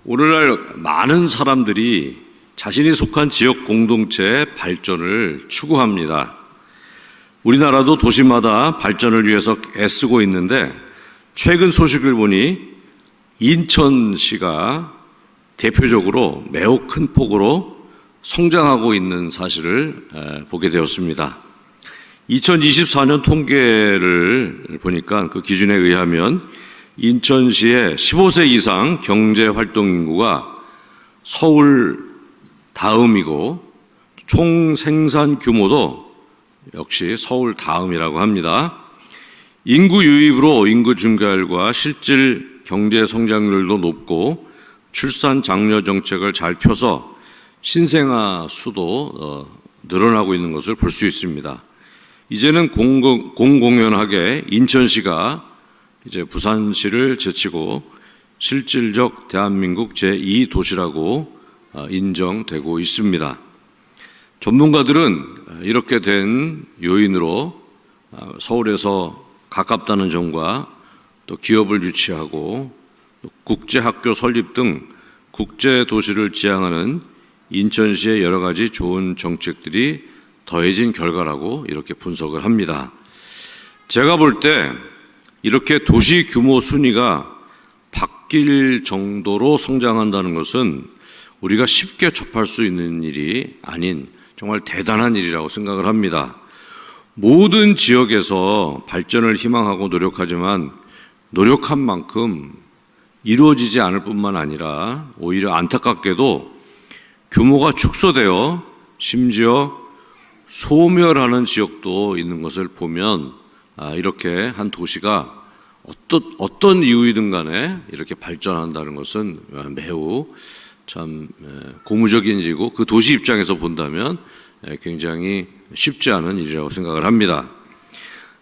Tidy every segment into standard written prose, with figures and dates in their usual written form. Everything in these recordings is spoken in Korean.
오늘날 많은 사람들이 자신이 속한 지역 공동체의 발전을 추구합니다. 우리나라도 도시마다 발전을 위해서 애쓰고 있는데 최근 소식을 보니 인천시가 대표적으로 매우 큰 폭으로 성장하고 있는 사실을 보게 되었습니다. 2024년 통계를 보니까 그 기준에 의하면 인천시의 15세 이상 경제활동 인구가 서울 다음이고 총 생산 규모도 역시 서울 다음이라고 합니다. 인구 유입으로 인구 증가율과 실질 경제 성장률도 높고 출산 장려 정책을 잘 펴서 신생아 수도 늘어나고 있는 것을 볼 수 있습니다. 이제는 공공연하게 인천시가 이제 부산시를 제치고 실질적 대한민국 제2도시라고 인정되고 있습니다. 전문가들은 이렇게 된 요인으로 서울에서 가깝다는 점과 또 기업을 유치하고 또 국제학교 설립 등 국제도시를 지향하는 인천시의 여러 가지 좋은 정책들이 더해진 결과라고 이렇게 분석을 합니다. 제가 볼 때 이렇게 도시 규모 순위가 바뀔 정도로 성장한다는 것은 우리가 쉽게 접할 수 있는 일이 아닌 정말 대단한 일이라고 생각을 합니다. 모든 지역에서 발전을 희망하고 노력하지만 노력한 만큼 이루어지지 않을 뿐만 아니라 오히려 안타깝게도 규모가 축소되어 심지어 소멸하는 지역도 있는 것을 보면 이렇게 한 도시가 어떤 이유이든 간에 이렇게 발전한다는 것은 매우 참 고무적인 일이고 그 도시 입장에서 본다면 굉장히 쉽지 않은 일이라고 생각을 합니다.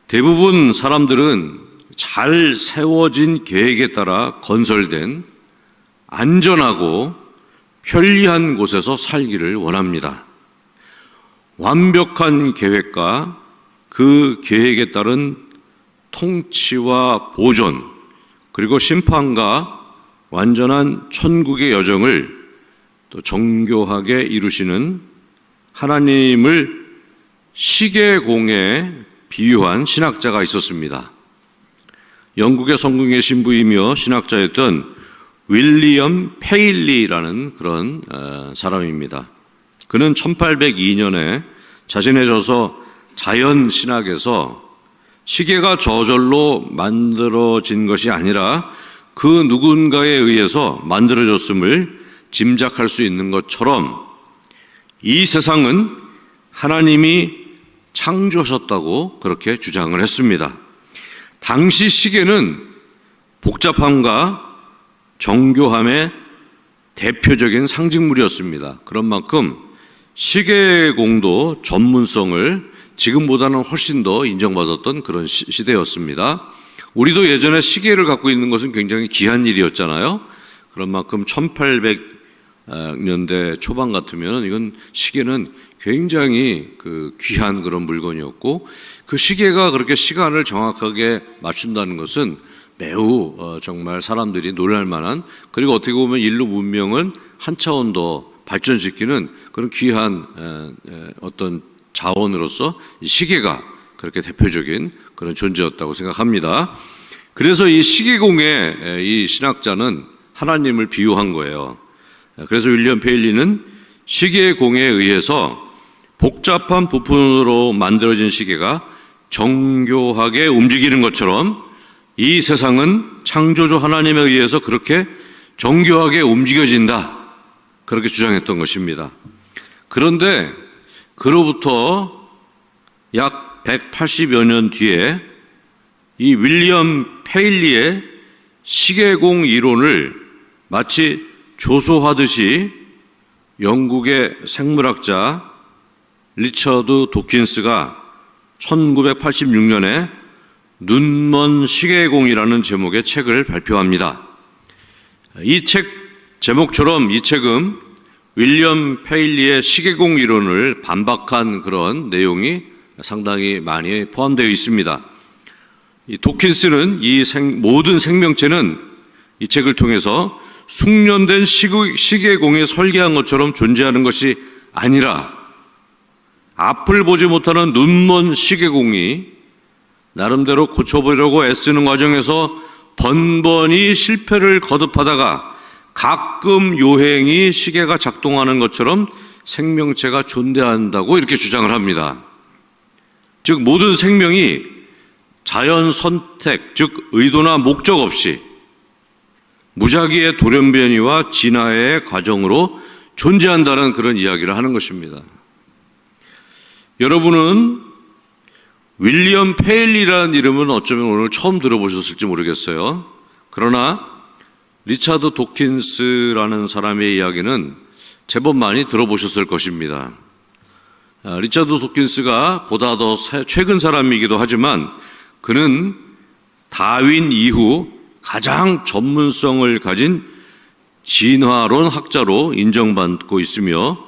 대부분 사람들은 잘 세워진 계획에 따라 건설된 안전하고 편리한 곳에서 살기를 원합니다. 완벽한 계획과 그 계획에 따른 통치와 보존 그리고 심판과 완전한 천국의 여정을 또 정교하게 이루시는 하나님을 시계공에 비유한 신학자가 있었습니다. 영국의 성공의 신부이며 신학자였던 윌리엄 페일리라는 그런 사람입니다. 그는 1802년에 자신의 저서 자연신학에서 시계가 저절로 만들어진 것이 아니라 그 누군가에 의해서 만들어졌음을 짐작할 수 있는 것처럼 이 세상은 하나님이 창조하셨다고 그렇게 주장을 했습니다. 당시 시계는 복잡함과 정교함의 대표적인 상징물이었습니다. 그런 만큼 시계공도 전문성을 지금보다는 훨씬 더 인정받았던 그런 시대였습니다. 우리도 예전에 시계를 갖고 있는 것은 굉장히 귀한 일이었잖아요. 그런 만큼 1800년대 초반 같으면 이건 시계는 굉장히 귀한 그런 물건이었고 그 시계가 그렇게 시간을 정확하게 맞춘다는 것은 매우 정말 사람들이 놀랄 만한 그리고 어떻게 보면 인류 문명은 한 차원 더 발전시키는 그런 귀한 어떤 자원으로서 이 시계가 그렇게 대표적인 그런 존재였다고 생각합니다. 그래서 이 시계공의 이 신학자는 하나님을 비유한 거예요. 그래서 윌리엄 페일리는 시계공에 의해서 복잡한 부품으로 만들어진 시계가 정교하게 움직이는 것처럼 이 세상은 창조주 하나님에 의해서 그렇게 정교하게 움직여진다. 그렇게 주장했던 것입니다. 그런데 그로부터 약 180여 년 뒤에 이 윌리엄 페일리의 시계공 이론을 마치 조소하듯이 영국의 생물학자 리처드 도킨스가 1986년에 눈먼 시계공이라는 제목의 책을 발표합니다. 이 책 제목처럼 이 책은 윌리엄 페일리의 시계공 이론을 반박한 그런 내용이 상당히 많이 포함되어 있습니다. 이 도킨스는 모든 생명체는 이 책을 통해서 숙련된 시계공이 설계한 것처럼 존재하는 것이 아니라 앞을 보지 못하는 눈먼 시계공이 나름대로 고쳐보려고 애쓰는 과정에서 번번이 실패를 거듭하다가 가끔 요행이 시계가 작동하는 것처럼 생명체가 존재한다고 이렇게 주장을 합니다. 즉 모든 생명이 자연 선택, 즉 의도나 목적 없이 무작위의 돌연변이와 진화의 과정으로 존재한다는 그런 이야기를 하는 것입니다. 여러분은 윌리엄 페일리라는 이름은 어쩌면 오늘 처음 들어보셨을지 모르겠어요. 그러나 리차드 도킨스라는 사람의 이야기는 제법 많이 들어보셨을 것입니다. 리차드 도킨스가 보다 더 최근 사람이기도 하지만 그는 다윈 이후 가장 전문성을 가진 진화론 학자로 인정받고 있으며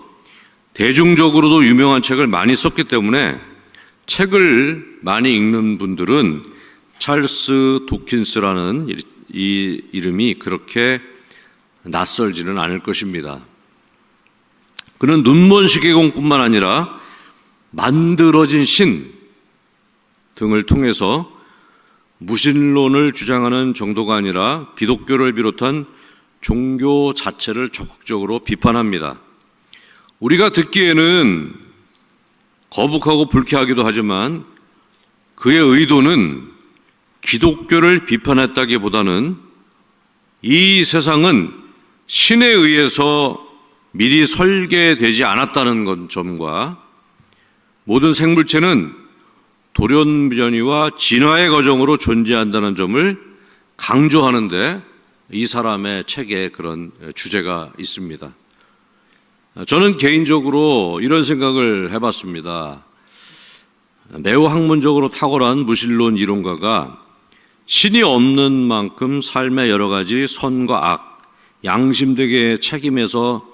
대중적으로도 유명한 책을 많이 썼기 때문에 책을 많이 읽는 분들은 찰스 도킨스라는 이 이름이 그렇게 낯설지는 않을 것입니다. 그는 눈먼 시계공뿐만 아니라 만들어진 신 등을 통해서 무신론을 주장하는 정도가 아니라 기독교를 비롯한 종교 자체를 적극적으로 비판합니다. 우리가 듣기에는 거북하고 불쾌하기도 하지만 그의 의도는 기독교를 비판했다기보다는 이 세상은 신에 의해서 미리 설계되지 않았다는 점과 모든 생물체는 돌연변이와 진화의 과정으로 존재한다는 점을 강조하는데 이 사람의 책에 그런 주제가 있습니다. 저는 개인적으로 이런 생각을 해봤습니다. 매우 학문적으로 탁월한 무신론 이론가가 신이 없는 만큼 삶의 여러 가지 선과 악, 양심되게 책임에서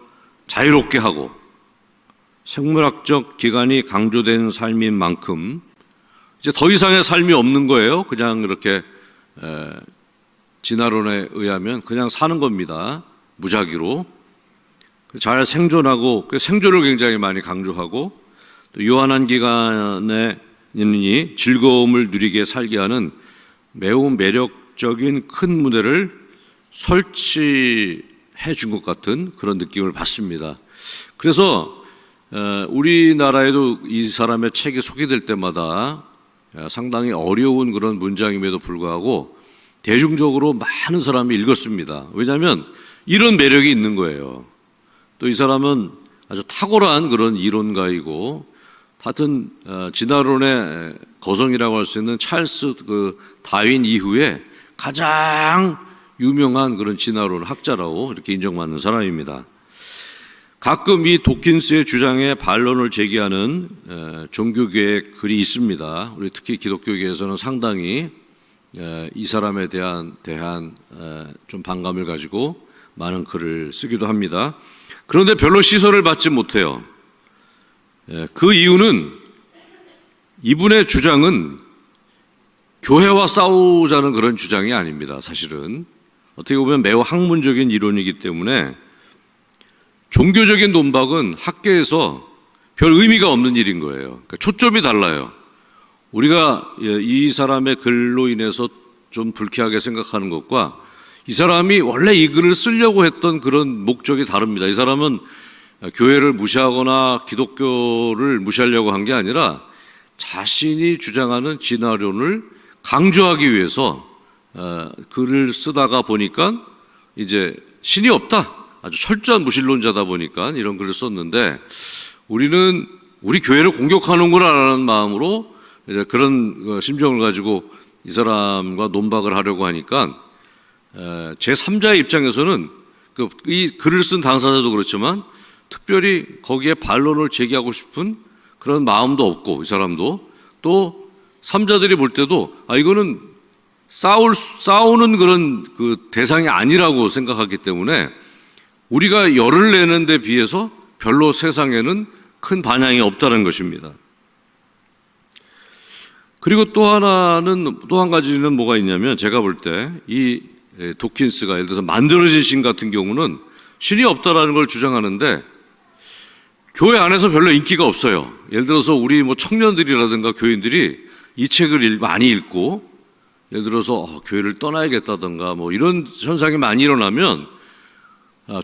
자유롭게 하고 생물학적 기간이 강조된 삶인 만큼 이제 더 이상의 삶이 없는 거예요. 그냥 이렇게 진화론에 의하면 그냥 사는 겁니다. 무작위로. 잘 생존하고 생존을 굉장히 많이 강조하고 또 유한한 기간에 있으니 즐거움을 누리게 살게 하는 매우 매력적인 큰 무대를 설치해 준 것 같은 그런 느낌을 받습니다. 그래서 우리나라에도 이 사람의 책이 소개될 때마다 상당히 어려운 그런 문장임에도 불구하고 대중적으로 많은 사람이 읽었습니다. 왜냐하면 이런 매력이 있는 거예요. 또 이 사람은 아주 탁월한 그런 이론가이고 하여튼 진화론의 거성이라고 할 수 있는 찰스 다윈 이후에 가장 유명한 그런 진화론 학자라고 이렇게 인정받는 사람입니다. 가끔 이 도킨스의 주장에 반론을 제기하는 종교계의 글이 있습니다. 우리 특히 기독교계에서는 상당히 이 사람에 대한 좀 반감을 가지고 많은 글을 쓰기도 합니다. 그런데 별로 시선을 받지 못해요. 그 이유는 이분의 주장은 교회와 싸우자는 그런 주장이 아닙니다. 사실은 어떻게 보면 매우 학문적인 이론이기 때문에 종교적인 논박은 학계에서 별 의미가 없는 일인 거예요. 그러니까 초점이 달라요. 우리가 이 사람의 글로 인해서 좀 불쾌하게 생각하는 것과 이 사람이 원래 이 글을 쓰려고 했던 그런 목적이 다릅니다. 이 사람은 교회를 무시하거나 기독교를 무시하려고 한 게 아니라 자신이 주장하는 진화론을 강조하기 위해서 글을 쓰다가 보니까 이제 신이 없다. 아주 철저한 무신론자다 보니까 이런 글을 썼는데 우리는 우리 교회를 공격하는구나라는 마음으로 이제 그런 심정을 가지고 이 사람과 논박을 하려고 하니까 제3자의 입장에서는 이 글을 쓴 당사자도 그렇지만 특별히 거기에 반론을 제기하고 싶은 그런 마음도 없고 이 사람도 또 3자들이 볼 때도 이거는 싸우는 그런 그 대상이 아니라고 생각하기 때문에 우리가 열을 내는 데 비해서 별로 세상에는 큰 반향이 없다는 것입니다. 그리고 또 한 가지는 뭐가 있냐면 제가 볼 때 이 도킨스가 예를 들어서 만들어진 신 같은 경우는 신이 없다라는 걸 주장하는데 교회 안에서 별로 인기가 없어요. 예를 들어서 우리 뭐 청년들이라든가 교인들이 이 책을 많이 읽고 예를 들어서 교회를 떠나야겠다든가 뭐 이런 현상이 많이 일어나면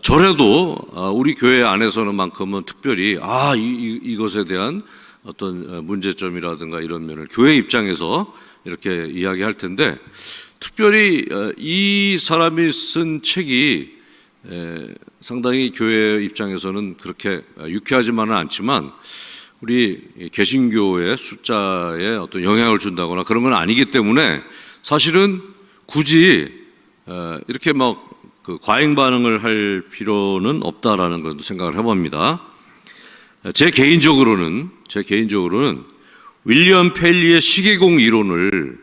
저래도 우리 교회 안에서는만큼은 특별히 이것에 대한 어떤 문제점이라든가 이런 면을 교회 입장에서 이렇게 이야기할 텐데 특별히 이 사람이 쓴 책이 상당히 교회 입장에서는 그렇게 유쾌하지만은 않지만 우리 개신교의 숫자에 어떤 영향을 준다거나 그런 건 아니기 때문에 사실은 굳이 이렇게 막 그 과잉 반응을 할 필요는 없다라는 것도 생각을 해봅니다. 제 개인적으로는 윌리엄 페일리의 시계공 이론을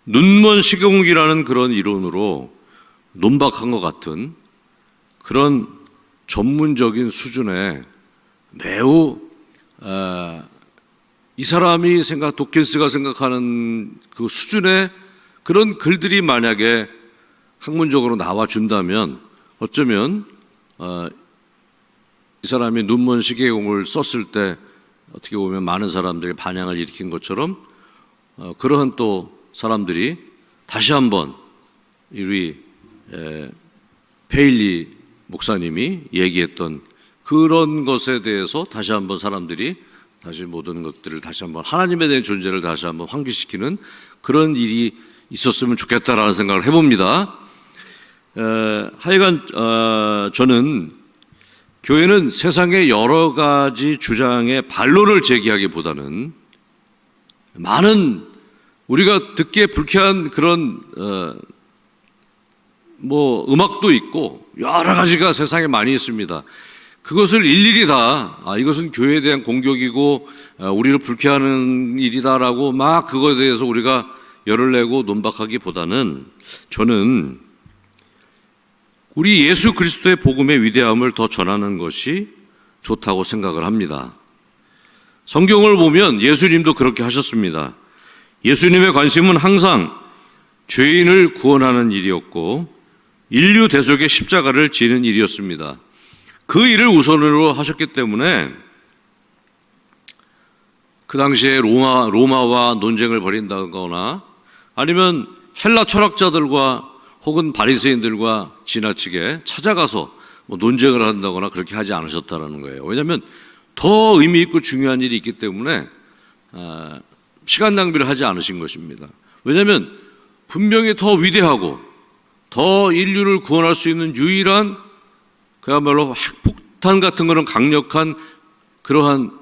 눈먼 시계공이라는 그런 이론으로 논박한 것 같은 그런 전문적인 수준의 매우 이 사람이 도킨스가 생각하는 그 수준의 그런 글들이 만약에 학문적으로 나와준다면 어쩌면 이 사람이 눈먼 시계공을 썼을 때 어떻게 보면 많은 사람들이 반향을 일으킨 것처럼 그러한 또 사람들이 다시 한번 우리 페일리 목사님이 얘기했던 그런 것에 대해서 다시 한번 사람들이 다시 모든 것들을 다시 한번 하나님에 대한 존재를 다시 한번 환기시키는 그런 일이 있었으면 좋겠다라는 생각을 해봅니다. 하여간 저는 교회는 세상의 여러 가지 주장에 반론을 제기하기보다는 많은 우리가 듣기에 불쾌한 그런 음악도 있고 여러 가지가 세상에 많이 있습니다. 그것을 일일이 다 이것은 교회에 대한 공격이고 우리를 불쾌하는 일이다라고 막 그거에 대해서 우리가 열을 내고 논박하기보다는 저는 우리 예수 그리스도의 복음의 위대함을 더 전하는 것이 좋다고 생각을 합니다. 성경을 보면 예수님도 그렇게 하셨습니다. 예수님의 관심은 항상 죄인을 구원하는 일이었고 인류 대속의 십자가를 지는 일이었습니다. 그 일을 우선으로 하셨기 때문에 그 당시에 로마와 논쟁을 벌인다거나 아니면 헬라 철학자들과 혹은 바리새인들과 지나치게 찾아가서 논쟁을 한다거나 그렇게 하지 않으셨다는 거예요. 왜냐하면 더 의미 있고 중요한 일이 있기 때문에 시간 낭비를 하지 않으신 것입니다. 왜냐하면 분명히 더 위대하고 더 인류를 구원할 수 있는 유일한 그야말로 핵폭탄 같은 그런 강력한 그러한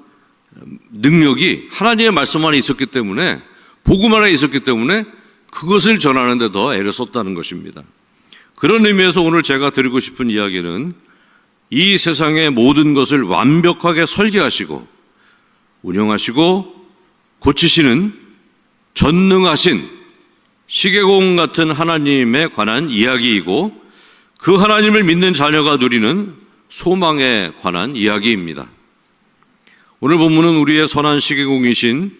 능력이 하나님의 말씀 안에 있었기 때문에 복음 안에 있었기 때문에 그것을 전하는 데 더 애를 썼다는 것입니다. 그런 의미에서 오늘 제가 드리고 싶은 이야기는 이 세상의 모든 것을 완벽하게 설계하시고 운영하시고 고치시는 전능하신 시계공 같은 하나님에 관한 이야기이고 그 하나님을 믿는 자녀가 누리는 소망에 관한 이야기입니다. 오늘 본문은 우리의 선한 시계공이신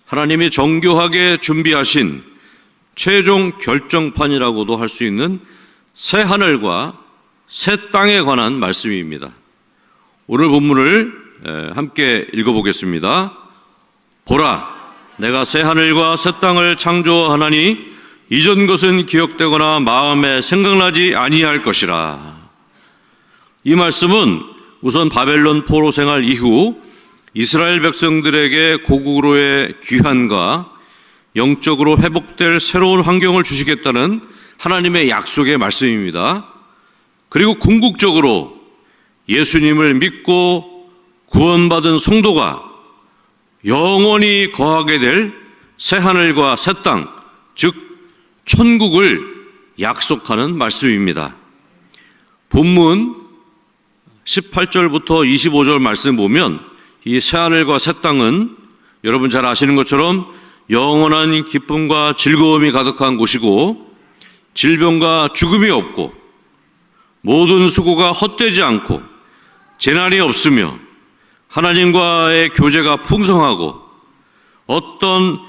하나님이 정교하게 준비하신 최종 결정판이라고도 할 수 있는 새 하늘과 새 땅에 관한 말씀입니다. 오늘 본문을 함께 읽어보겠습니다. 보라, 내가 새 하늘과 새 땅을 창조하나니 이전 것은 기억되거나 마음에 생각나지 아니할 것이라. 이 말씀은 우선 바벨론 포로 생활 이후 이스라엘 백성들에게 고국으로의 귀환과 영적으로 회복될 새로운 환경을 주시겠다는 하나님의 약속의 말씀입니다. 그리고 궁극적으로 예수님을 믿고 구원받은 성도가 영원히 거하게 될 새하늘과 새 땅, 즉 천국을 약속하는 말씀입니다. 본문 18절부터 25절 말씀 보면 이 새하늘과 새 땅은 여러분 잘 아시는 것처럼 영원한 기쁨과 즐거움이 가득한 곳이고 질병과 죽음이 없고 모든 수고가 헛되지 않고 재난이 없으며 하나님과의 교제가 풍성하고 어떤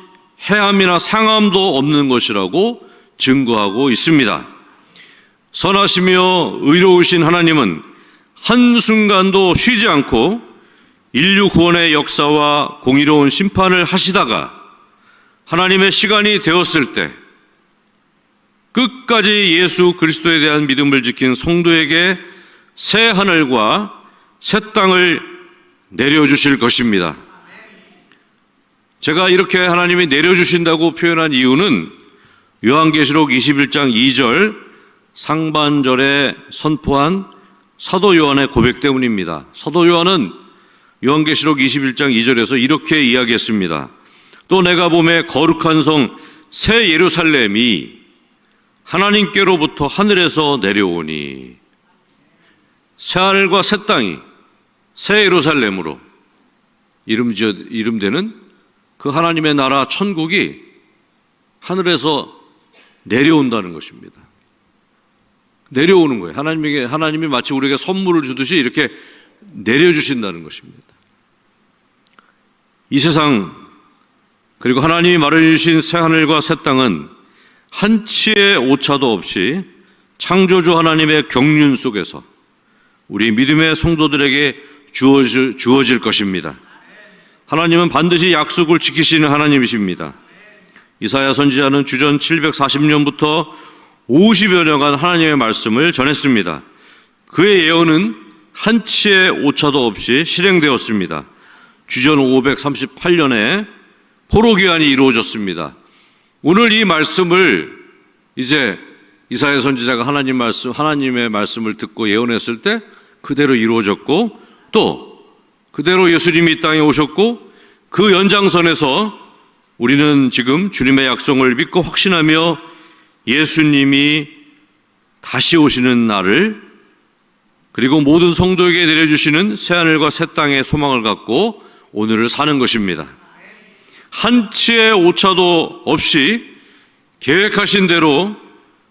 해함이나 상함도 없는 것이라고 증거하고 있습니다. 선하시며 의로우신 하나님은 한순간도 쉬지 않고 인류 구원의 역사와 공의로운 심판을 하시다가 하나님의 시간이 되었을 때 끝까지 예수 그리스도에 대한 믿음을 지킨 성도에게 새 하늘과 새 땅을 내려주실 것입니다. 제가 이렇게 하나님이 내려주신다고 표현한 이유는 요한계시록 21장 2절 상반절에 선포한 사도 요한의 고백 때문입니다. 사도 요한은 요한계시록 21장 2절에서 이렇게 이야기했습니다. 또 내가 보매 거룩한 성 새 예루살렘이 하나님께로부터 하늘에서 내려오니, 새 하늘과 새 땅이 새 예루살렘으로 이름되는 그 하나님의 나라 천국이 하늘에서 내려온다는 것입니다. 내려오는 거예요. 하나님이 마치 우리에게 선물을 주듯이 이렇게 내려주신다는 것입니다. 이 세상, 그리고 하나님이 마련해주신 새 하늘과 새 땅은 한치의 오차도 없이 창조주 하나님의 경륜 속에서 우리 믿음의 성도들에게 주어질 것입니다. 하나님은 반드시 약속을 지키시는 하나님이십니다. 이사야 선지자는 주전 740년부터 50여 년간 하나님의 말씀을 전했습니다. 그의 예언은 한치의 오차도 없이 실행되었습니다. 주전 538년에 포로기한이 이루어졌습니다. 오늘 이 말씀을 이제 이사야 선지자가 하나님의 말씀을 듣고 예언했을 때 그대로 이루어졌고, 또 그대로 예수님이 이 땅에 오셨고, 그 연장선에서 우리는 지금 주님의 약속을 믿고 확신하며 예수님이 다시 오시는 날을, 그리고 모든 성도에게 내려주시는 새하늘과 새 땅의 소망을 갖고 오늘을 사는 것입니다. 한치의 오차도 없이 계획하신 대로,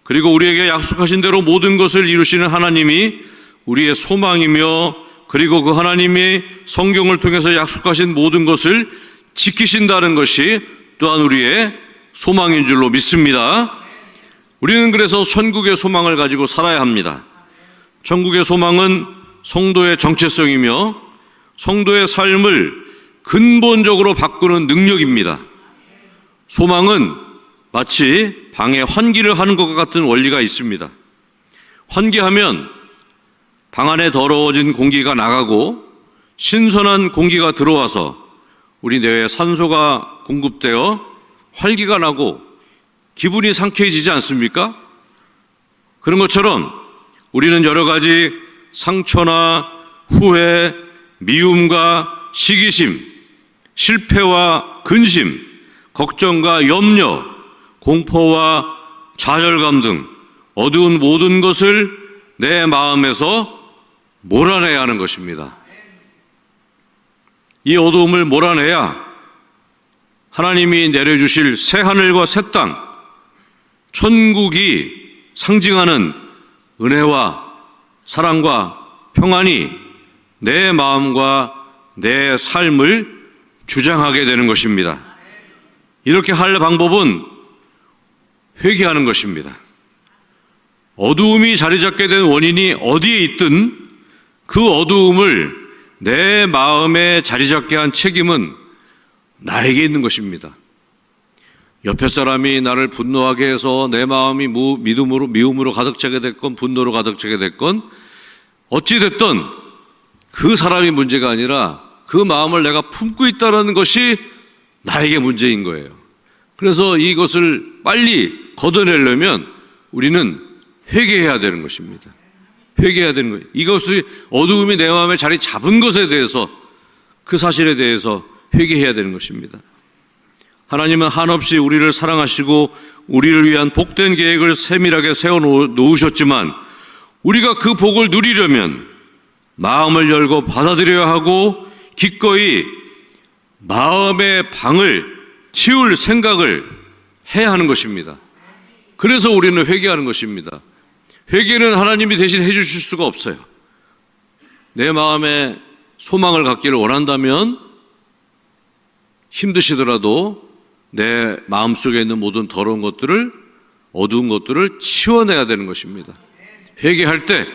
그리고 우리에게 약속하신 대로 모든 것을 이루시는 하나님이 우리의 소망이며, 그리고 그 하나님이 성경을 통해서 약속하신 모든 것을 지키신다는 것이 또한 우리의 소망인 줄로 믿습니다. 우리는 그래서 천국의 소망을 가지고 살아야 합니다. 천국의 소망은 성도의 정체성이며 성도의 삶을 근본적으로 바꾸는 능력입니다. 소망은 마치 방에 환기를 하는 것과 같은 원리가 있습니다. 환기하면 방 안에 더러워진 공기가 나가고 신선한 공기가 들어와서 우리 뇌에 산소가 공급되어 활기가 나고 기분이 상쾌해지지 않습니까? 그런 것처럼 우리는 여러 가지 상처나 후회, 미움과 시기심, 실패와 근심, 걱정과 염려, 공포와 좌절감 등 어두운 모든 것을 내 마음에서 몰아내야 하는 것입니다. 이 어두움을 몰아내야 하나님이 내려주실 새 하늘과 새 땅, 천국이 상징하는 은혜와 사랑과 평안이 내 마음과 내 삶을 주장하게 되는 것입니다. 이렇게 할 방법은 회개하는 것입니다. 어두움이 자리 잡게 된 원인이 어디에 있든 그 어두움을 내 마음에 자리 잡게 한 책임은 나에게 있는 것입니다. 옆에 사람이 나를 분노하게 해서 내 마음이 미움으로 가득 차게 됐건 분노로 가득 차게 됐건 어찌 됐든 그 사람이 문제가 아니라 그 마음을 내가 품고 있다는 것이 나에게 문제인 거예요. 그래서 이것을 빨리 걷어내려면 우리는 회개해야 되는 것입니다. 회개해야 되는 거예요. 이것이 어두움이 내 마음에 자리 잡은 것에 대해서, 그 사실에 대해서 회개해야 되는 것입니다. 하나님은 한없이 우리를 사랑하시고 우리를 위한 복된 계획을 세밀하게 세워놓으셨지만 우리가 그 복을 누리려면 마음을 열고 받아들여야 하고 기꺼이 마음의 방을 치울 생각을 해야 하는 것입니다. 그래서 우리는 회개하는 것입니다. 회개는 하나님이 대신 해주실 수가 없어요. 내 마음에 소망을 갖기를 원한다면 힘드시더라도 내 마음속에 있는 모든 더러운 것들을, 어두운 것들을 치워내야 되는 것입니다. 회개할 때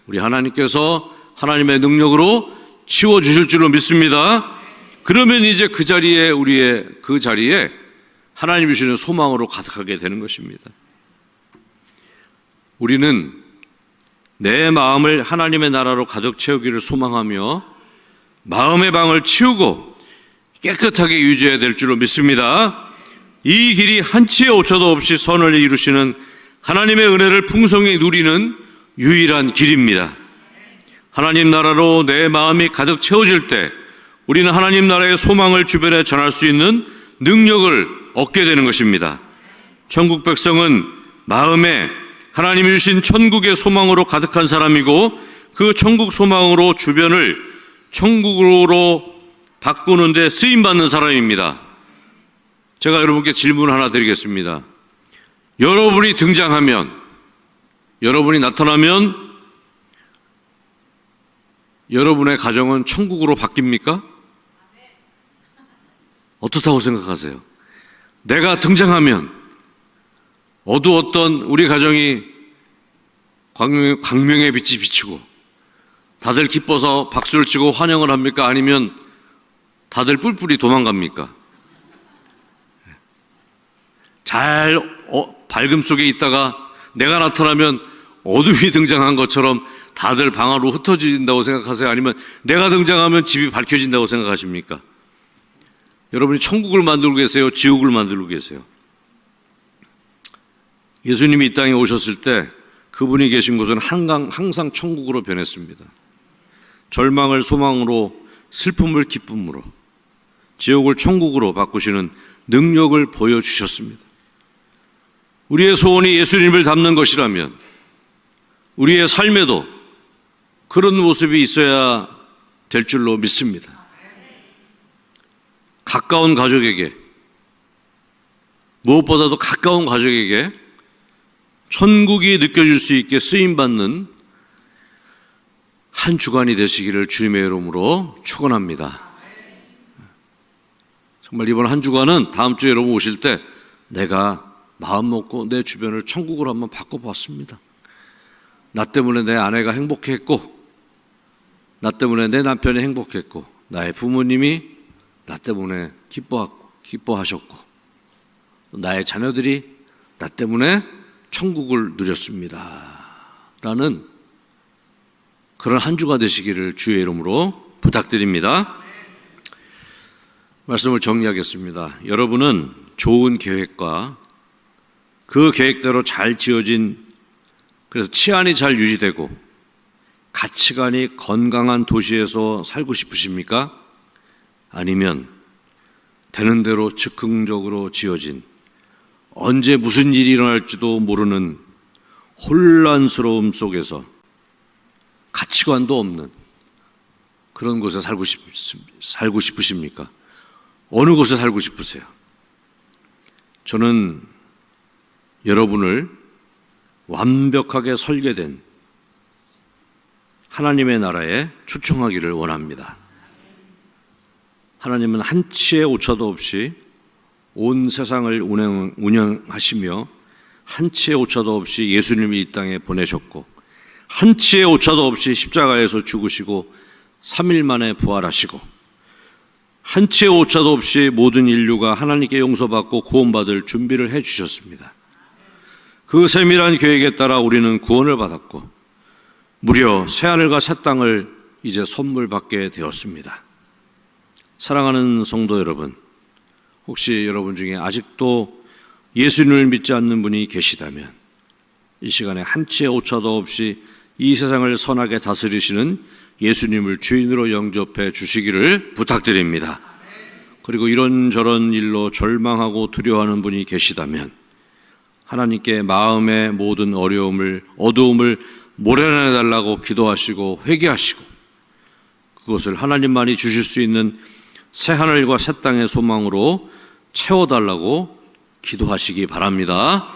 우리 하나님께서 하나님의 능력으로 치워주실 줄로 믿습니다. 그러면 이제 그 자리에 하나님이 주시는 소망으로 가득하게 되는 것입니다. 우리는 내 마음을 하나님의 나라로 가득 채우기를 소망하며 마음의 방을 치우고 깨끗하게 유지해야 될 줄로 믿습니다. 이 길이 한치의 오차도 없이 선을 이루시는 하나님의 은혜를 풍성히 누리는 유일한 길입니다. 하나님 나라로 내 마음이 가득 채워질 때 우리는 하나님 나라의 소망을 주변에 전할 수 있는 능력을 얻게 되는 것입니다. 천국 백성은 마음에 하나님이 주신 천국의 소망으로 가득한 사람이고 그 천국 소망으로 주변을 천국으로 바꾸는 데 쓰임받는 사람입니다. 제가 여러분께 질문 하나 드리겠습니다. 여러분이 등장하면, 여러분이 나타나면 여러분의 가정은 천국으로 바뀝니까? 어떻다고 생각하세요? 내가 등장하면 어두웠던 우리 가정이 광명의 빛이 비치고 다들 기뻐서 박수를 치고 환영을 합니까? 아니면 다들 뿔뿔이 도망갑니까? 밝음 속에 있다가 내가 나타나면 어둠이 등장한 것처럼 다들 방 안으로 흩어진다고 생각하세요? 아니면 내가 등장하면 집이 밝혀진다고 생각하십니까? 여러분이 천국을 만들고 계세요? 지옥을 만들고 계세요? 예수님이 이 땅에 오셨을 때 그분이 계신 곳은 항상 천국으로 변했습니다. 절망을 소망으로, 슬픔을 기쁨으로, 지옥을 천국으로 바꾸시는 능력을 보여주셨습니다. 우리의 소원이 예수님을 닮는 것이라면 우리의 삶에도 그런 모습이 있어야 될 줄로 믿습니다. 가까운 가족에게, 무엇보다도 가까운 가족에게 천국이 느껴질 수 있게 쓰임받는 한 주간이 되시기를 주님의 이름으로 축원합니다. 정말 이번 한 주간은 다음 주에 여러분 오실 때 내가 마음 먹고 내 주변을 천국으로 한번 바꿔봤습니다. 나 때문에 내 아내가 행복했고, 나 때문에 내 남편이 행복했고, 나의 부모님이 나 때문에 기뻐하셨고, 나의 자녀들이 나 때문에 천국을 누렸습니다. 라는 그런 한 주가 되시기를 주의 이름으로 부탁드립니다. 말씀을 정리하겠습니다. 여러분은 좋은 계획과 그 계획대로 잘 지어진, 그래서 치안이 잘 유지되고 가치관이 건강한 도시에서 살고 싶으십니까? 아니면 되는 대로 즉흥적으로 지어진, 언제 무슨 일이 일어날지도 모르는 혼란스러움 속에서 가치관도 없는 그런 곳에 살고 싶으십니까? 어느 곳에 살고 싶으세요? 저는 여러분을 완벽하게 설계된 하나님의 나라에 초청하기를 원합니다. 하나님은 한치의 오차도 없이 온 세상을 운영하시며 한치의 오차도 없이 예수님을 이 땅에 보내셨고 한치의 오차도 없이 십자가에서 죽으시고 3일 만에 부활하시고 한치의 오차도 없이 모든 인류가 하나님께 용서받고 구원받을 준비를 해주셨습니다. 그 세밀한 계획에 따라 우리는 구원을 받았고 무려 새하늘과 새 땅을 이제 선물 받게 되었습니다. 사랑하는 성도 여러분, 혹시 여러분 중에 아직도 예수님을 믿지 않는 분이 계시다면 이 시간에 한치의 오차도 없이 이 세상을 선하게 다스리시는 예수님을 주인으로 영접해 주시기를 부탁드립니다. 그리고 이런저런 일로 절망하고 두려워하는 분이 계시다면 하나님께 마음의 모든 어두움을 모려내달라고 기도하시고 회개하시고 그것을 하나님만이 주실 수 있는 새하늘과 새 땅의 소망으로 채워달라고 기도하시기 바랍니다.